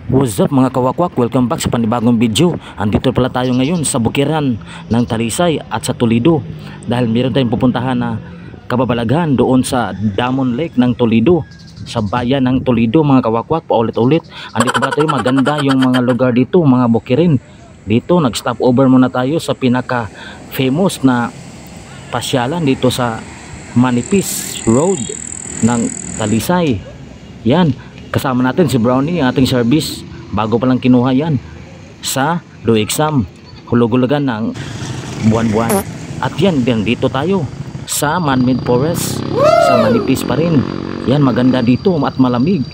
What's up mga kawakwak? Welcome back sa panibagong video. Andito pala tayo ngayon sa bukiran ng Talisay at sa Toledo. Dahil meron tayong pupuntahan na kababalaghan doon sa Damon Lake ng Toledo, sa bayan ng Toledo mga kawakwak. Paulit-ulit. Andito ba tayo? Maganda yung mga lugar dito, mga bukirin. Dito nag-stop over muna tayo sa pinaka famous na pasyalan dito sa Manipis Road ng Talisay. Yan. Kasama natin si Brownie, ang ating service. Bago pa lang kinuha yan sa do exam. Hulog-hulugan ng buwan-buwan. At yan, din dito tayo sa man-made forest. Sa Manipis pa rin. Yan, maganda dito at malamig.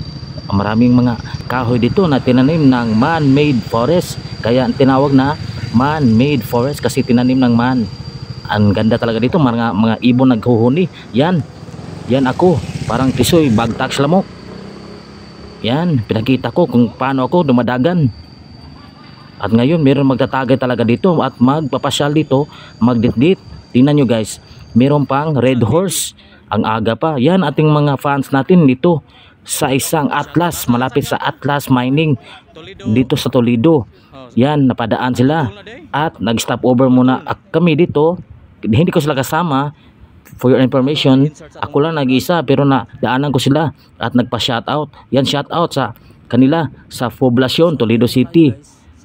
Maraming mga kahoy dito na tinanim ng man-made forest. Kaya tinawag na man-made forest kasi tinanim ng man. Ang ganda talaga dito, mga ibon naghuhuni. Yan, yan ako, parang tisoy, bagtak lamok. Yan, pinakita ko kung paano ako dumadagan. At ngayon, meron magtatagay talaga dito at magpapasyal dito, magditdit. Tingnan nyo guys, meron pang red horse. Ang aga pa. Yan, ating mga fans natin dito sa isang Atlas, malapit sa Atlas Mining dito sa Toledo. Yan, napadaan sila. At nag-stop over muna kami dito. Hindi ko sila kasama. For your information, ako lang nag-isa pero daanan ko sila at nagpa-shoutout. Yan, shoutout sa kanila sa poblasyon Toledo City.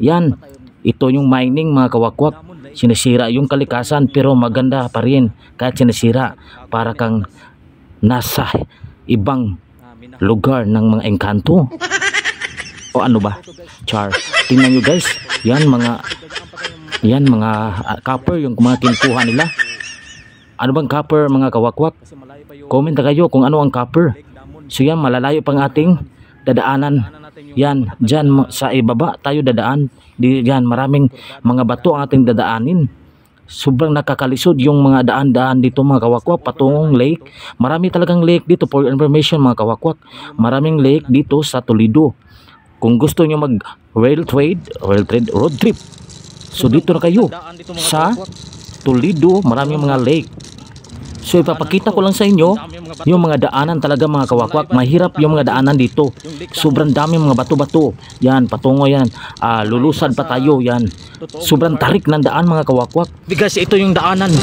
Yan, ito yung mining mga kawakwak. Sinisira yung kalikasan pero maganda pa rin kahit sinisira. Para kang nasa ibang lugar ng mga engkanto. O ano ba? Char. Tingnan nyo guys. Yan mga copper yung mga kinukuha nila. Ano bang copper mga kawakwak? Comment na kayo kung ano ang copper. So yan, malalayo pang ating dadaanan. Yan, dyan sa ibaba tayo dadaan. Yan, maraming mga bato ang ating dadaanin. Sobrang nakakalisod yung mga daan-daan dito mga kawakwak, patungong lake. Marami talagang lake dito for information mga kawakwak. Maraming lake dito sa Toledo. Kung gusto nyo mag road trip, so dito na kayo sa Toledo, maraming mga lake. So ipapakita ko lang sa inyo yung mga daanan talaga mga kawakwak. Mahirap yung mga daanan dito. Sobrang dami mga bato-bato. Yan, patungo yan. Lulusad pa tayo yan. Sobrang tarik ng daan mga kawakwak. Guys, ito yung daanan.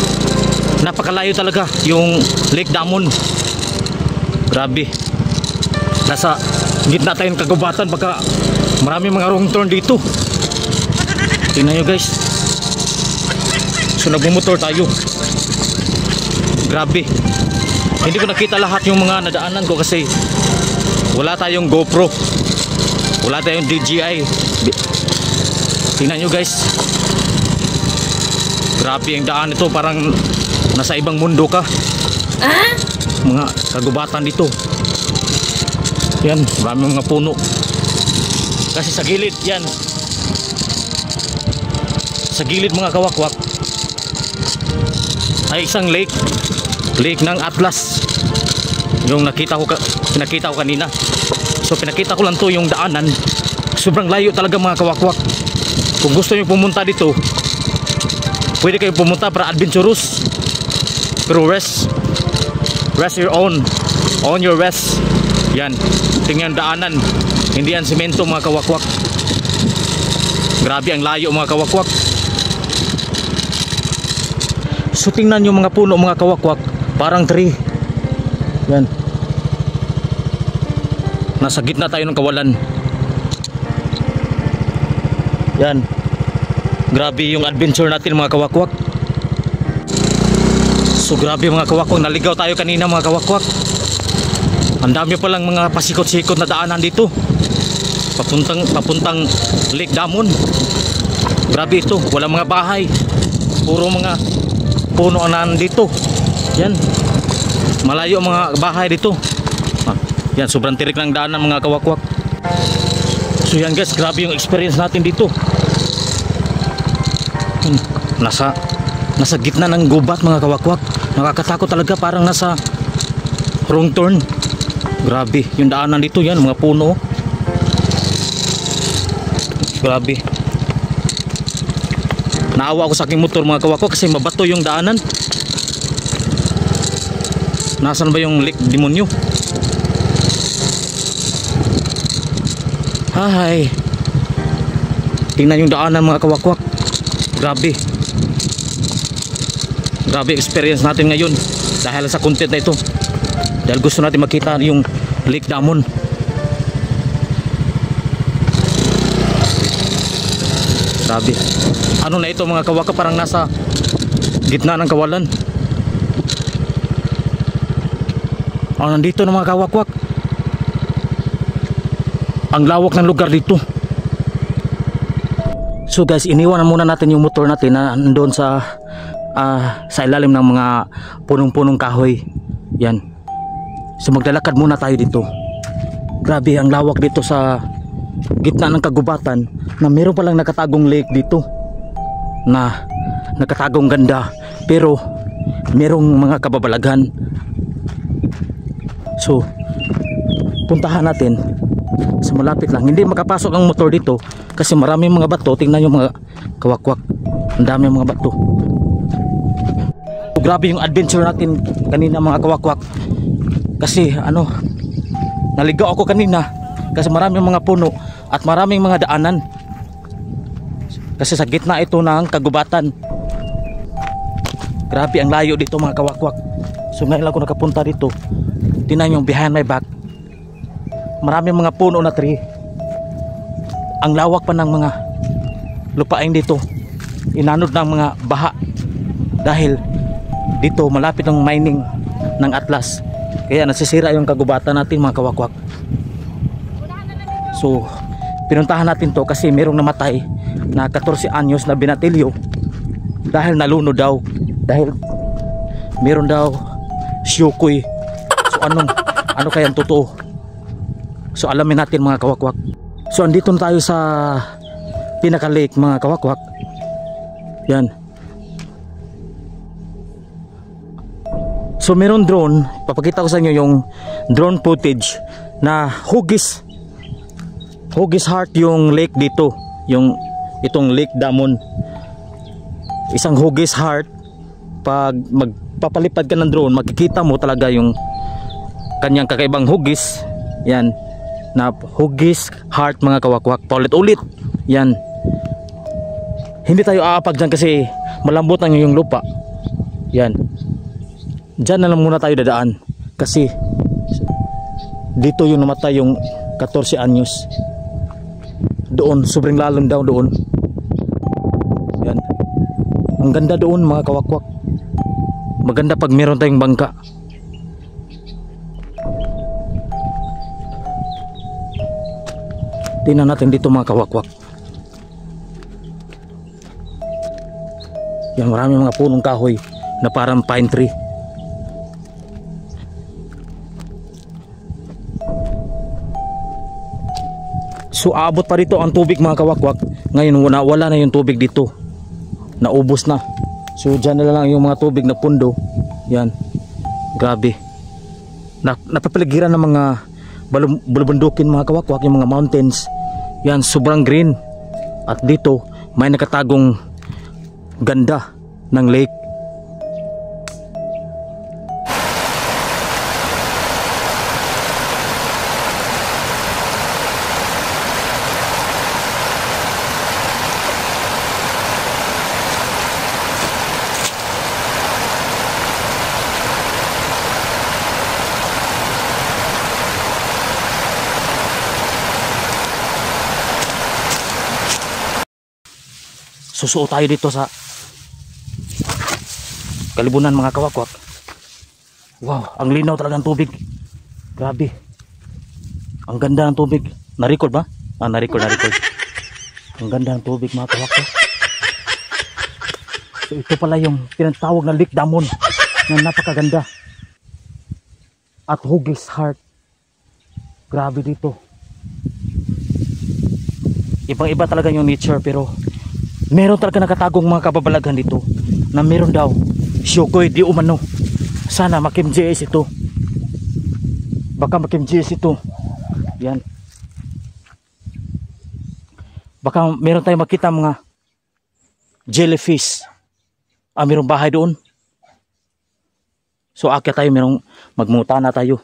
Napakalayo talaga yung Lake Damon. Grabe. Nasa gitna tayo ng kagubatan. Baka marami mga wrong turn dito. Tingnan nyo guys. So nagmumotor tayo. Grabe. Hindi ko nakita lahat yung mga nadaanan ko kasi wala tayong GoPro. Wala tayong DJI. Tingnan nyo guys. Grabe yung daan ito. Parang nasa ibang mundo ka. Mga kagubatan dito. Yan. Maraming mga puno. Kasi sa gilid yan. Sa gilid mga kawakwak ay isang lake ng Atlas yung pinakita ko kanina. So pinakita ko lang to yung daanan. Sobrang layo talaga mga kawakwak. Kung gusto nyo pumunta dito, pwede kayo pumunta para adventurous, pero rest your on your rest. Yan, tingnan daanan, hindi yan semento mga kawakwak. Grabe ang layo mga kawakwak. So tingnan nyo mga puno mga kawakwak, parang tree. Yan. Nasa gitna tayo ng kawalan. Yan. Grabe yung adventure natin mga kawakwak. So grabe mga kawakwak, naligaw tayo kanina mga kawakwak. Ang dami palang mga pasikot-sikot na daanan dito. Papuntang Lake Damon. Grabe ito, walang mga bahay. Puro mga puno ang dito. Yan, malayo mga bahay dito. Yan, sobrang tirik ng daanan mga kawakwak. So yan guys, grabe yung experience natin dito. Nasa gitna ng gubat mga kawakwak. Nakakatakot talaga, parang nasa wrong turn. Grabe yung daanan dito. Yan, mga puno. Grabe. Naawa ako sa aking motor mga kawakwak kasi mabato yung daanan. Nasaan ba yung Lake Demonyo? Ay, tingnan yung daanan mga kawakwak. Grabe. Grabe experience natin ngayon dahil sa content na ito. Dahil gusto natin makita yung Lake Damon. Grabe. Ano na ito mga kawakwak, parang nasa gitna ng kawalan. Nandito na mga kawakwak. Ang lawak ng lugar dito. So guys, iniwan na muna natin yung motor natin na nandoon sa ilalim ng mga punong-punong kahoy. Yan. So maglalakad muna tayo dito. Grabe ang lawak dito sa gitna ng kagubatan, na meron palang nakatagong lake dito na nakatagong ganda, pero merong mga kababalaghan. So puntahan natin sa malapit lang. Hindi makapasok ang motor dito kasi maraming mga bato. Tingnan yung mga kawakwak, ang dami mga bato. So, grabe yung adventure natin kanina mga kawakwak, kasi naligaw ako kanina kasi maraming mga puno at maraming mga daanan, kasi sa gitna ito ng kagubatan. Grabe ang layo dito mga kawakwak. So ngayon lang ako nakapunta dito. Tingnan yung behind my back, maraming mga puno na tree. Ang lawak pa ng mga lupain dito, inanod ng mga baha dahil dito malapit ang mining ng Atlas, kaya nasisira yung kagubatan natin mga kawakwak. So pinuntahan natin to kasi merong namatay na 14 anyos na binatilyo dahil naluno daw, dahil meron daw syukoy. So ano kaya ang totoo? So alamin natin mga kawakwak. So andito na tayo sa pinaka lake mga kawakwak. Yan. So meron drone, papakita ko sa inyo yung drone footage na hugis heart yung lake dito, itong Lake Damon. Isang hugis heart. Pag magpapalipad ka ng drone, makikita mo talaga yung kanyang kakaibang hugis. Yan, na hugis heart mga kawakwak. Paulit-ulit. Yan. Hindi tayo aapag dyan kasi malambot ang yung lupa. Yan. Dyan na lang muna tayo dadaan kasi dito yung namatay yung 14 anyos. Doon, sobrang lalim daw doon. Yan. Ang ganda doon mga kawakwak. Maganda pag meron tayong bangka. Tingnan natin dito mga kawakwak. Yan, maraming mga punong kahoy na parang pine tree. So aabot pa rito ang tubig mga kawakwak. Ngayon wala na yung tubig dito, naubos na. So dyan na lang yung mga tubig na pundo. Yan, grabe. Napapaligiran ng mga bulubundukin mga kawakwak, yung mga mountains. Yan, sobrang green. At dito may nakatagong ganda ng lake. Susuot tayo dito sa kalibunan mga kawakwak. Wow, ang linaw talaga ng tubig. Grabe. Ang ganda ng tubig. Na-record ba? Na-record. Ang ganda ng tubig mga kawakwak. So ito pala yung tinatawag na Lake Damon na napakaganda. At hugis heart. Grabe dito. Ibang-iba talaga yung nature, pero meron talaga nakatagong mga kababalaghan dito na meron daw syukoy di umano. Sana makim-GS ito. Baka makim-GS ito. Yan. Baka meron tayong makita mga jellyfish. Merong bahay doon. So akyat tayo, merong magmuta na tayo.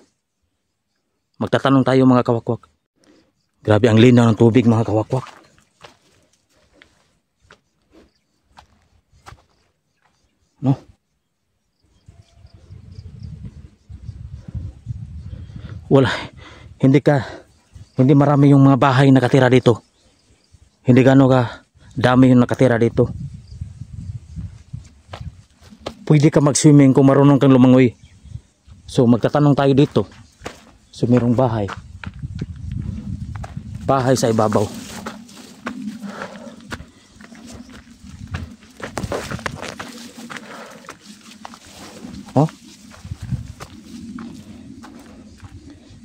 Magtatanong tayo mga kawakwak. Grabe ang linaw ng tubig mga kawakwak. No? Wala, hindi marami yung mga bahay nakatira dito. Hindi gano ka dami yung nakatira dito. Pwede ka mag-swimming kung marunong kang lumangoy. So magtatanong tayo dito. So mayroong bahay. Bahay sa ibabaw. Oh.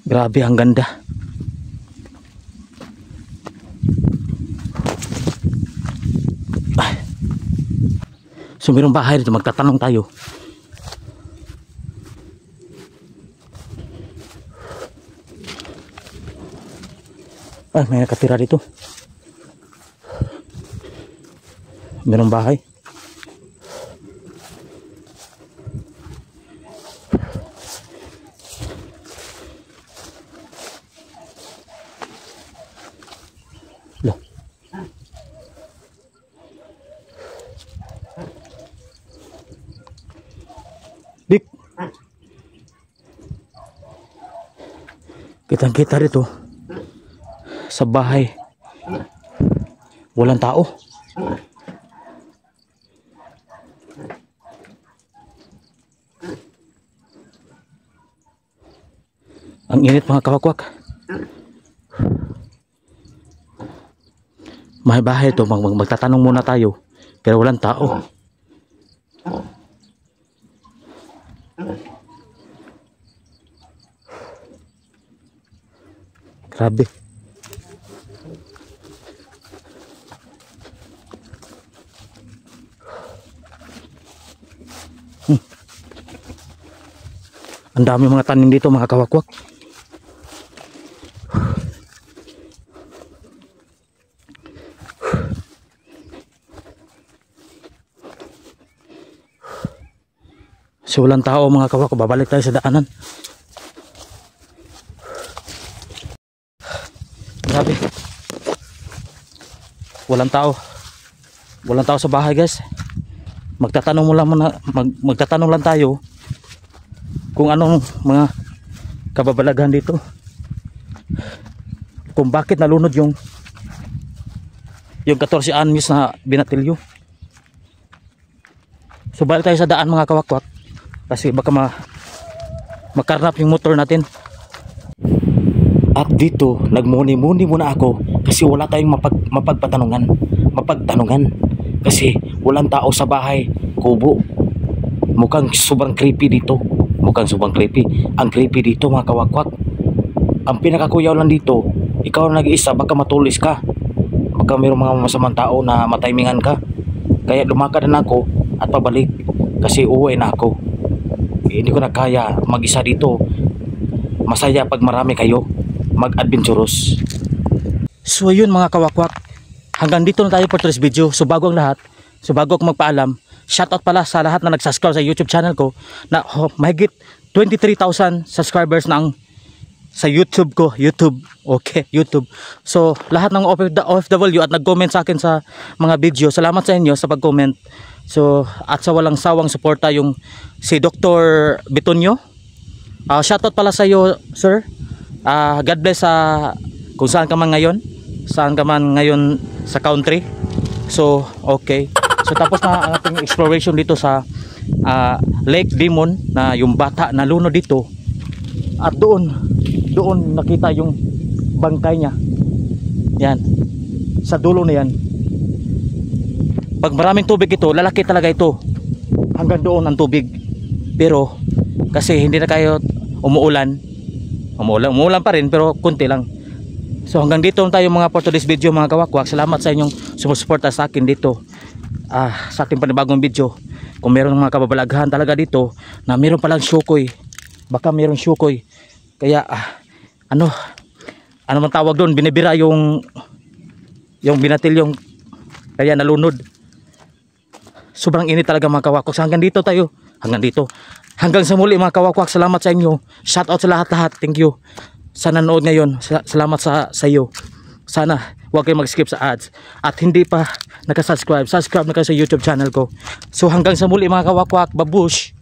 Grabe ang ganda. So mayroong bahay dito, magtatanong tayo. Ay, may nakatira dito. Mayroong bahay. Loh. Dik. Kitang-kita rito sa bahay. Walang tao. Ang init mga kawakwak. May bahay ito, magtatanong muna tayo. Pero walang tao. Grabe. Ang dami mga tanim dito mga kawakwak. So walang tao mga kawakwak. Babalik tayo sa daanan. Grabe. Walang tao. Walang tao sa bahay guys. Magtatanong lang tayo kung anong mga kababalaghan dito. Kung bakit nalunod yung 14 anyos na binatilyo. So balik tayo sa daan mga kawakwak. Kasi baka makarnap yung motor natin. At dito nagmuni-muni muna ako kasi wala tayong mapagtanungan. Kasi walang tao sa bahay. Kubo. Mukhang sobrang creepy dito. Ang creepy dito mga kawakwak. Ang pinakakuyaw lang dito, ikaw na nag-iisa, baka matulis ka. Baka mayroong mga masamang tao na matimingan ka. Kaya lumakad na ako at pabalik. Kasi uwi na ako. Hindi ko na kaya mag-isa dito. Masaya pag marami kayo. Mag-adventurous. So ayun mga kawakwak. Hanggang dito na tayo for today's video. So bago ako magpaalam, shoutout pala sa lahat na nagsubscribe sa YouTube channel ko na mahigit 23,000 subscribers na ang sa YouTube ko. Okay, YouTube. So lahat ng OFW at nag-comment sa akin sa mga video, salamat sa inyo sa pag-comment. So at sa walang sawang suporta yung si Dr. Bitonio. Shoutout pala sa iyo sir. God bless sa kung saan ka man ngayon sa country. So okay. So tapos na ang ating exploration dito sa Lake Demon na yung bata na luno dito. At doon nakita yung bangkay niya. Yan. Sa dulo na yan. Pag maraming tubig ito, lalaki talaga ito. Hanggang doon ang tubig. Pero kasi hindi na kayo umuulan pa rin pero kunti lang. So hanggang dito tayo mga for today's video mga kawakwak. Salamat sa inyong sumusuporta sa akin dito. Sa ating panibagong video. Kung meron mga kababalaghan talaga dito na meron palang syukoy, baka meron syukoy, kaya ano man tawag doon, binibira yung binatilyong kaya nalunod. Sobrang init talaga mga kawakwak. So hanggang dito hanggang sa muli mga kawakwak. Salamat sa inyo. Shout out sa lahat. Thank you. sa nanood ngayon. Salamat sa iyo. Sana huwag kayong mag-skip sa ads. At hindi pa nakasubscribe, subscribe na kayo sa YouTube channel ko. So hanggang sa muli mga kawakwak, babush!